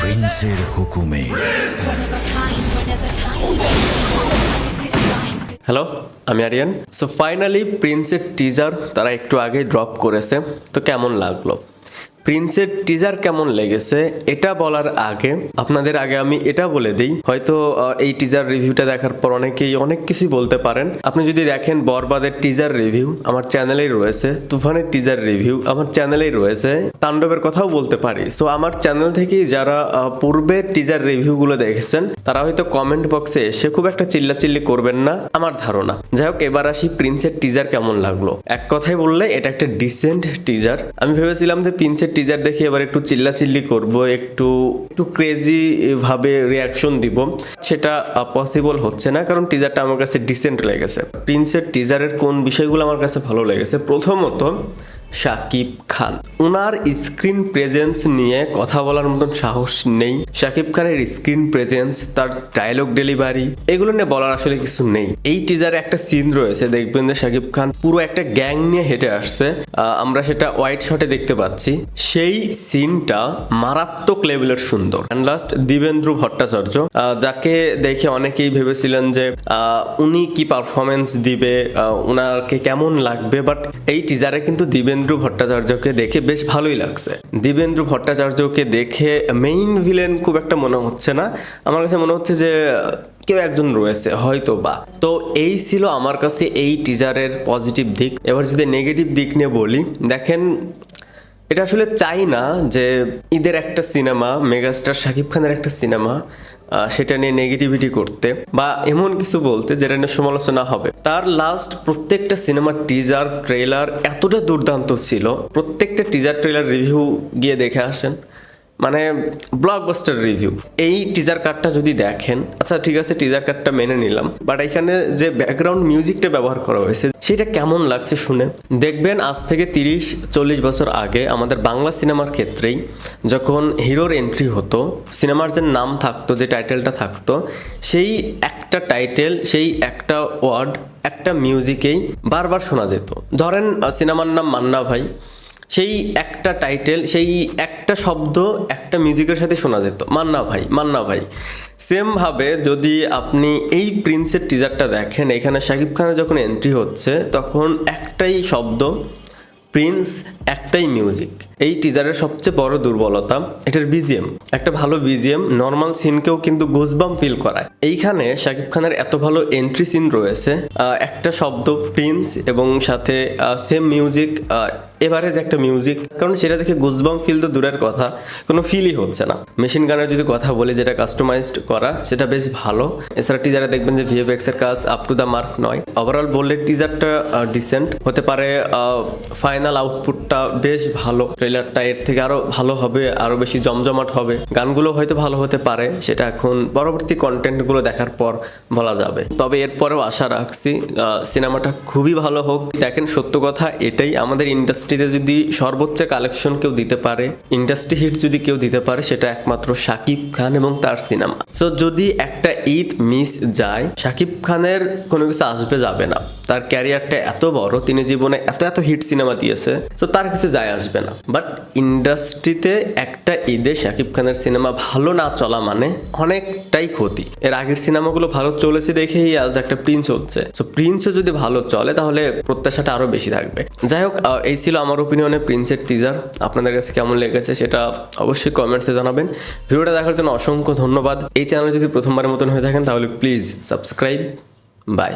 প্রিন্সের হুকুমে। হ্যালো, আমি Aryan. So finally প্রিন্সের teaser তারা একটু আগে ড্রপ করেছে। তো কেমন লাগলো? প্রিন্সের টিজার কেমন লেগেছে এটা বলার আগে আপনাদের আগে আমি এটা বলে দিই, হয়তো এই টিজার রিভিউটা দেখার পর অনেকেই অনেক কিছু বলতে পারেন। আপনি যদি দেখেন বরবাদের টিজার রিভিউ আমার চ্যানেলেই রয়েছে, তুফানের টিজার রিভিউ আমার চ্যানেলেই রয়েছে, তাণ্ডবের কথাও বলতে পারি। সো আমার চ্যানেল থেকেই যারা পূর্বের টিজার রিভিউগুলো দেখেছেন তারা হয়তো কমেন্ট বক্সে এসে খুব একটা চিল্লাচিল্লি করবেন না আমার ধারণা। যাই হোক, এবার আসি প্রিন্সের টিজার কেমন লাগলো। এক কথায় বললে এটা একটা ডিসেন্ট টিজার। আমি ভেবেছিলাম যে প্রিন্সের টিজার দেখে এবার একটু চিল্লাচিল্লি করব, একটু ক্রেজি ভাবে রিয়াকশন দিব, সেটা পসিবল হচ্ছে না, কারণ টিজারটা আমার কাছে ডিসেন্ট লেগেছে। প্রিন্সের টিজারের কোন বিষয়গুলো আমার কাছে ভালো লেগেছে? প্রথমত শাকিব খান, ওনার স্ক্রিন প্রেজেন্স নিয়ে কথা বলার মতন সাহস নেই। শাকিব খানের স্ক্রিন প্রেজেন্স, তার ডায়লগ ডেলিভারি, এগুলো নিয়ে বলার আসলে কিছু নেই। এই টিজারে একটা সিন রয়েছে, দেখবেন যে শাকিব খান পুরো একটা গ্যাং নিয়ে হেঁটে আসছে, আমরা সেটা ওয়াইড শটে দেখতে পাচ্ছি। সেই সিনটা মারাত্মক লেভেলের সুন্দর। অ্যান্ড লাস্ট দিবেন্দ্র ভট্টাচার্য, যাকে দেখে অনেকেই ভেবেছিলেন যে উনি কি পারফরমেন্স দিবে, উনাকে কেমন লাগবে, বাট এই টিজারে কিন্তু দিবেন্দ্র ভট্টাচার্যকে দেখে বেশ ভালোই লাগছে। দিবেন্দ্র ভট্টাচার্যকে দেখে মেইন ভিলেন খুব একটা মনে হচ্ছে না, আমার কাছে মনে হচ্ছে যে কেউ একজন রয়েছে হয়তো বা। তো এই ছিল আমার কাছে এই টিজারের পজিটিভ দিক। এবার যদি নেগেটিভ দিক নিয়ে বলি, দেখেন এটা আসলে চাই না যে ঈদের একটা সিনেমা, মেগাস্টার শাকিব খানের একটা সিনেমা, সেটা নিয়ে নেগেটিভিটি করতে বা এমন কিছু বলতে যেটা নিয়ে সমালোচনা হবে। তার লাস্ট প্রত্যেকটা সিনেমার টিজার ট্রেলার এতটা দুর্দান্ত ছিল, প্রত্যেকটা টিজার ট্রেলার রিভিউ গিয়ে দেখে আসেন, মানে ব্লকবাস্টার রিভিউ। এই টিজার কার্ডটা যদি দেখেন, আচ্ছা ঠিক আছে টিজার কার্ডটা মেনে নিলাম, বাট এখানে যে ব্যাকগ্রাউন্ড মিউজিকটা ব্যবহার করা হয়েছে সেটা কেমন লাগছে শুনে। দেখবেন আজ থেকে 30-40 বছর আগে আমাদের বাংলা সিনেমার ক্ষেত্রেই যখন হিরোর এন্ট্রি হতো, সিনেমার যে নাম থাকতো, যে টাইটেলটা থাকতো, সেই একটা টাইটেল, সেই একটা ওয়ার্ড, একটা মিউজিকেই বারবার শোনা যেত। ধরেন সিনেমার নাম মান্না ভাই, সেই একটা টাইটেল, সেই একটা শব্দ একটা মিউজিকের সাথে শোনা যেত, মান্না ভাই মান্না ভাই। সেমভাবে যদি আপনি এই প্রিন্সের টিজারটা দেখেন, এখানে শাকিব খানের যখন এন্ট্রি হচ্ছে তখন একটাই শব্দ প্রিন্স, একটাই মিউজিক। এই টিজারের সবচেয়ে বড় দুর্বলতা এটার বিজিএম। একটা ভালো বিজিএম নর্মাল সিনকেও কিন্তু গুজবাম ফিল করায়। এইখানে শাকিব খানের এত ভালো এন্ট্রি সিন রয়েছে, একটা শব্দ প্রিন্স এবং সাথে সেম মিউজিক, এভারেজ একটা মিউজিক, কারণ সেটা দেখে গুজবাম ফিল তো দূরের কথা, কোনো ফিলই হচ্ছে না। মেশিন গানের যদি কথা বলি, যেটা কাস্টমাইজড করা, সেটা বেশ ভালো। এছাড়া টিজারে দেখবেন যে ভিএফএক্স এর কাজ আপ টু দ্য মার্ক নয়। ওভারঅল বললে টিজারটা ডিসেন্ট হতে পারে, ফাইনাল আউটপুটটা বেশ ভালো, ট্রেলারটা এর থেকে আরো ভালো হবে, আরো বেশি জমজমাট হবে, গানগুলো হয়তো ভালো হতে পারে, সেটা এখন পরবর্তী কন্টেন্টগুলো দেখার পর বলা যাবে। তবে এরপরেও আশা রাখছি সিনেমাটা খুবই ভালো হোক। দেখেন সত্য কথা এটাই, আমাদের ইন্ডাস্ট্রিতে যদি সর্বোচ্চ কালেকশন কেউ দিতে পারে, ইন্ডাস্ট্রি হিট যদি কেউ দিতে পারে, সেটা একমাত্র শাকিব খান এবং তার সিনেমা। সো যদি একটা ঈদ মিস যায়, শাকিব খানের কোনো কিছু আসবে যাবে না। তার ক্যারিয়ারটা এত বড়, তিনি জীবনে এত এত হিট সিনেমা দিয়েছে, তো তার কিছু যায় আসবে না। বাট ইন্ডাস্ট্রিতে একটা ঈদে শাকিব খানের সিনেমা ভালো না চলা মানে অনেকটাই ক্ষতি। এর আগের সিনেমাগুলো ভালো চলেছে দেখেই আজ একটা প্রিন্স হচ্ছে। সো প্রিন্সও যদি ভালো চলে তাহলে প্রত্যাশাটা আরো বেশি থাকবে। যাই হোক, এই ছিল আমার ওপিনিয়নে প্রিন্সের টিজার। আপনাদের কাছে কেমন লেগেছে সেটা অবশ্যই কমেন্টসে জানাবেন। ভিডিওটা দেখার জন্য অসংখ্য ধন্যবাদ। এই চ্যানেলে যদি প্রথমবারের মতন হয়ে থাকেন তাহলে প্লিজ সাবস্ক্রাইব। বাই।